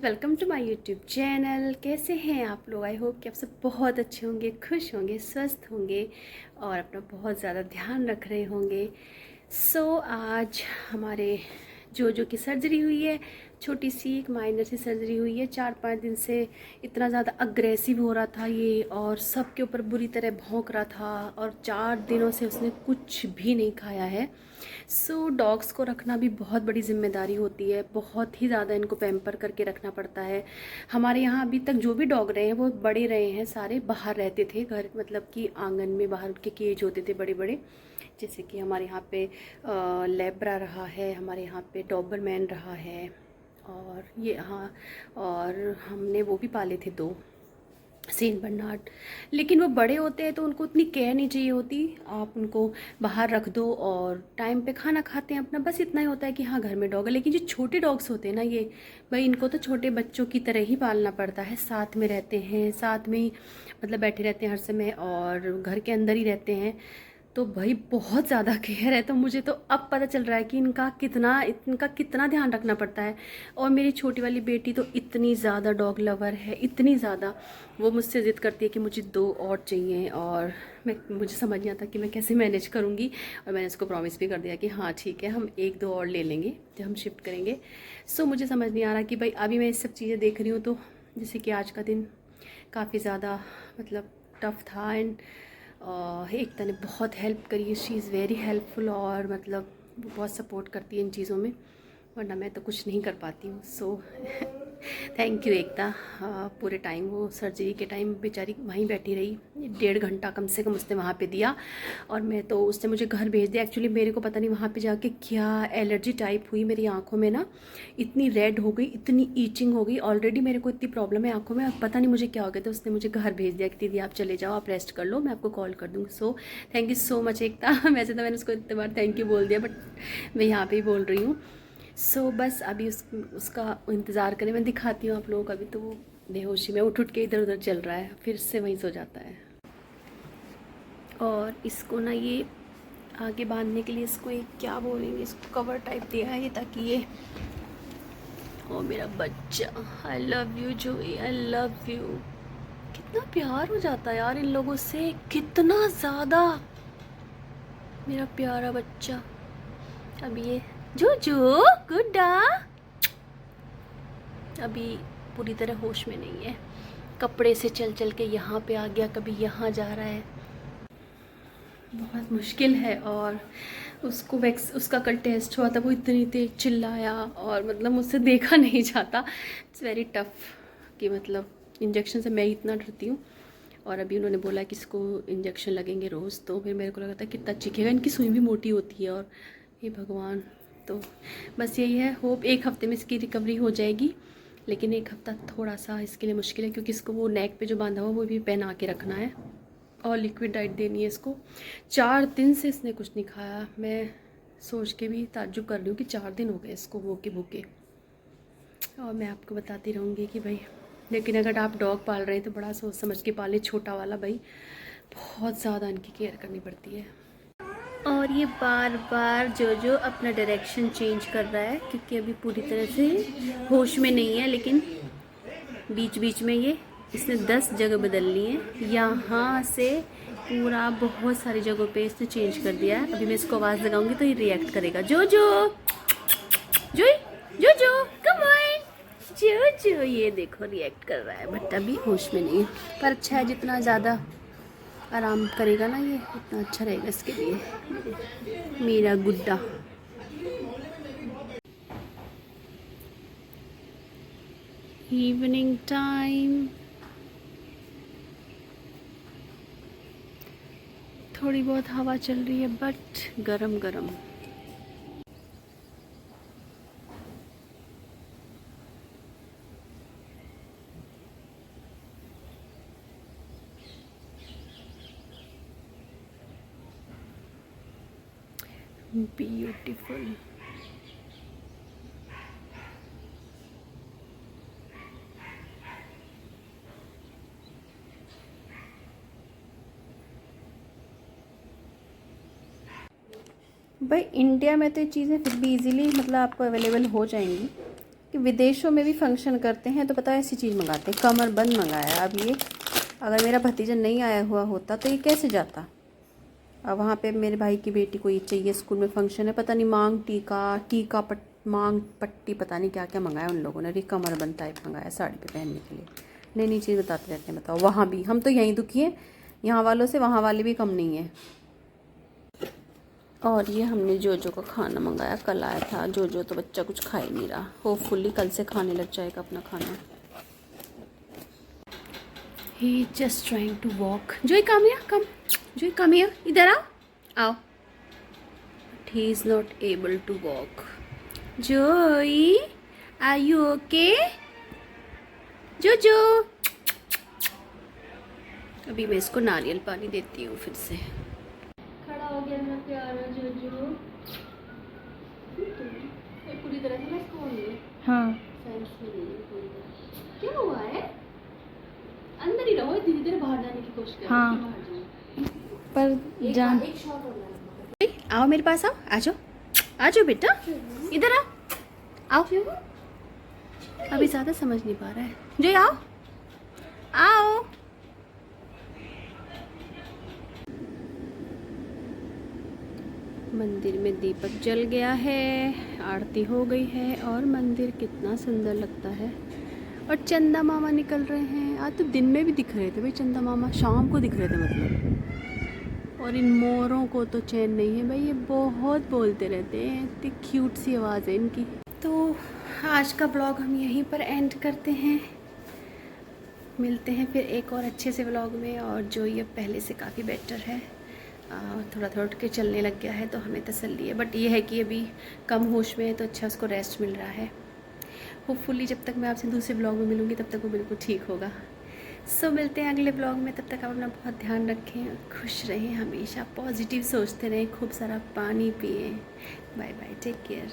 Welcome to my YouTube channel. कैसे हैं आप लोग? आई होप कि आप सब बहुत अच्छे होंगे, खुश होंगे, स्वस्थ होंगे और अपना बहुत ज़्यादा ध्यान रख रहे होंगे। आज हमारे जो की सर्जरी हुई है, छोटी सी एक माइनर सी सर्जरी हुई है। 4-5 दिन से इतना ज़्यादा अग्रेसिव हो रहा था ये और सबके ऊपर बुरी तरह भौंक रहा था और 4 दिनों से उसने कुछ भी नहीं खाया है। डॉग्स को रखना भी बहुत बड़ी जिम्मेदारी होती है, बहुत ही ज़्यादा इनको पैम्पर करके रखना पड़ता है। हमारे यहाँ अभी तक जो भी डॉग रहे हैं वो बड़े रहे हैं, सारे बाहर रहते थे, घर मतलब कि आंगन में बाहर उनके केज होते थे बड़े बड़े। जैसे कि हमारे यहाँ पे लेब्रा रहा है, हमारे यहाँ पे डॉबरमैन रहा है और ये हाँ, और हमने वो भी पाले थे 2 सेंट बर्नार्ड। लेकिन वो बड़े होते हैं तो उनको उतनी केयर नहीं चाहिए होती। आप उनको बाहर रख दो और टाइम पे खाना खाते हैं अपना, बस इतना ही होता है कि हाँ घर में डॉग है। लेकिन जो छोटे डॉग्स होते हैं ना, ये भाई इनको तो छोटे बच्चों की तरह ही पालना पड़ता है। साथ में रहते हैं, साथ में ही मतलब बैठे रहते हैं हर समय और घर के अंदर ही रहते हैं, तो भाई बहुत ज़्यादा केयर है। तो मुझे तो अब पता चल रहा है कि इनका कितना ध्यान रखना पड़ता है। और मेरी छोटी वाली बेटी तो इतनी ज़्यादा डॉग लवर है, इतनी ज़्यादा, वो मुझसे ज़िद करती है कि मुझे 2 और चाहिए। और मुझे समझ नहीं आता कि मैं कैसे मैनेज करूँगी। और मैंने उसको प्रॉमिस भी कर दिया कि हाँ ठीक है, हम 1-2 और ले लेंगे जब हम शिफ्ट करेंगे। मुझे समझ नहीं आ रहा कि भाई अभी मैं ये सब चीज़ें देख रही हूँ, तो जैसे कि आज का दिन काफ़ी ज़्यादा मतलब टफ़ था। एंड एकता ने बहुत हेल्प करी, शी इज़ वेरी हेल्पफुल और मतलब वो बहुत सपोर्ट करती है इन चीज़ों में, वरना मैं तो कुछ नहीं कर पाती हूँ। थैंक यू एकता। पूरे टाइम वो सर्जरी के टाइम बेचारी वहीं बैठी रही, 1.5 घंटा कम से कम उसने वहाँ पे दिया। और मैं तो उसने मुझे घर भेज दिया। एक्चुअली मेरे को पता नहीं वहाँ पे जाके क्या एलर्जी टाइप हुई, मेरी आंखों में ना इतनी रेड हो गई, इतनी ईचिंग हो गई। ऑलरेडी मेरे को इतनी प्रॉब्लम है आंखों में, अब पता नहीं मुझे क्या हो गया। तो उसने मुझे घर भेज दिया कि दीदी आप चले जाओ, आप रेस्ट कर लो, मैं आपको कॉल कर दूँगी। थैंक यू सो मच एकता। वैसे तो मैंने उसको इतने बार थैंक यू बोल दिया, बट मैं यहाँ पर ही बोल रही हूँ। बस अभी उसका इंतज़ार करें। मैं दिखाती हूँ आप लोगों को। अभी तो वो बेहोशी में उठ के इधर उधर चल रहा है, फिर से वहीं सो जाता है। और इसको ना ये आगे बांधने के लिए इसको एक क्या बोलेंगे, इसको कवर टाइप दिया है ये, ताकि ये, ओ मेरा बच्चा, आई लव यू जोई, आई लव यू। कितना प्यार हो जाता है यार इन लोगों से, कितना ज़्यादा, मेरा प्यारा बच्चा। अब ये जो गुड्डा अभी पूरी तरह होश में नहीं है, कपड़े से चल चल के यहाँ पे आ गया, कभी यहाँ जा रहा है, बहुत मुश्किल है। और उसका कल टेस्ट हुआ था, वो इतनी तेज चिल्लाया और मतलब मुझसे देखा नहीं जाता। इट्स वेरी टफ कि मतलब इंजेक्शन से मैं इतना डरती हूँ। और अभी उन्होंने बोला कि इसको इंजेक्शन लगेंगे रोज़, तो फिर मेरे को लगा था कितना चीखेगा, इनकी सुई भी मोटी होती है। और हे भगवान, तो बस यही है होप 1 हफ्ते में इसकी रिकवरी हो जाएगी। लेकिन 1 हफ्ता थोड़ा सा इसके लिए मुश्किल है, क्योंकि इसको वो नेक पे जो बांधा हुआ वो भी पहना के रखना है और लिक्विड डाइट देनी है इसको। 4 दिन से इसने कुछ नहीं खाया। मैं सोच के भी ताज्जुब कर रही हूँ कि 4 दिन हो गए इसको भूखे भूखे। और मैं आपको बताती रहूँगी कि भाई, लेकिन अगर आप डॉग पाल रहे हैं तो बड़ा सोच समझ के पालें, छोटा वाला भाई, बहुत ज़्यादा इनकी केयर करनी पड़ती है। और ये बार बार जो अपना डायरेक्शन चेंज कर रहा है, क्योंकि अभी पूरी तरह से होश में नहीं है। लेकिन बीच बीच में ये इसने 10 जगह बदल ली है, यहाँ से पूरा बहुत सारी जगहों पे इसने चेंज कर दिया है। अभी मैं इसको आवाज़ लगाऊंगी तो ये रिएक्ट करेगा। जो कम ऑन, जो ये देखो रिएक्ट कर रहा है, बट अभी होश में नहीं है। पर अच्छा है, जितना ज़्यादा आराम करेगा ना ये, उतना अच्छा रहेगा इसके लिए, मेरा गुड्डा। इवनिंग टाइम, थोड़ी बहुत हवा चल रही है बट गरम गरम। ब्यूटीफुल। भाई इंडिया में तो ये चीज़ें फिर भी इजीली मतलब आपको अवेलेबल हो जाएंगी, कि कि विदेशों में भी फंक्शन करते हैं तो पता है ऐसी चीज़ मंगाते हैं, कमरबंद मंगाया। अब ये अगर मेरा भतीजा नहीं आया हुआ होता तो ये कैसे जाता। अब वहाँ पे मेरे भाई की बेटी को ये चाहिए, स्कूल में फंक्शन है, पता नहीं मांग टीका मांग पट्टी, पता नहीं क्या क्या मंगाया उन लोगों ने। अरे कमरबंद टाइप मंगाया साड़ी पे पहनने के लिए। नई नई चीज़ बताते रहते हैं। बताओ, वहाँ भी हम तो यहीं दुखी हैं यहाँ वालों से, वहाँ वाले भी कम नहीं है। और ये हमने जोजो का खाना मंगाया, कल आया था। जोजो तो बच्चा कुछ खा ही नहीं रहा, होपफुली कल से खाने लग जाएगा अपना खाना। ही जस्ट ट्राइंग टू वॉक। जोई कम हियर, कम जोई कम हियर, इधर आओ आओ। He is not able to walk. Joey are you okay? JoJo अभी मैं इसको नारियल पानी देती हूँ फिर से। खड़ा हो गया मेरा प्यारा जोजो। पूरी तरह से ना इसको नहीं। हाँ साइंस में नहीं है पूरी तरह। क्या हुआ है? अंदर ही रहो, धीरे धीरे बाहर जाने की कोशिश करो। हाँ पर जान एक शॉट और आओ मेरे पास, आओ आ जाओ, आ जाओ बेटा, इधर आओ आओ। अभी ज़्यादा समझ नहीं पा रहा है। जो आओ आओ। मंदिर में दीपक जल गया है, आरती हो गई है और मंदिर कितना सुंदर लगता है। और चंदा मामा निकल रहे हैं। आज तो दिन में भी दिख रहे थे भाई चंदा मामा, शाम को दिख रहे थे मतलब। और इन मोरों को तो चैन नहीं है भाई, ये बहुत बोलते रहते हैं, इतनी क्यूट सी आवाज़ है इनकी। तो आज का ब्लॉग हम यहीं पर एंड करते हैं। मिलते हैं फिर एक और अच्छे से ब्लॉग में। और जो ये पहले से काफ़ी बेटर है, थोड़ा थोड़ा उठ के चलने लग गया है तो हमें तसल्ली है। बट ये है कि अभी कम होश में है तो अच्छा उसको रेस्ट मिल रहा है। होपफुली जब तक मैं आपसे दूसरे ब्लॉग में मिलूँगी तब तक वो बिल्कुल ठीक होगा। सो मिलते हैं अगले ब्लॉग में। तब तक आप अपना बहुत ध्यान रखें, खुश रहें, हमेशा पॉजिटिव सोचते रहें, खूब सारा पानी पिएं। Bye bye, take care.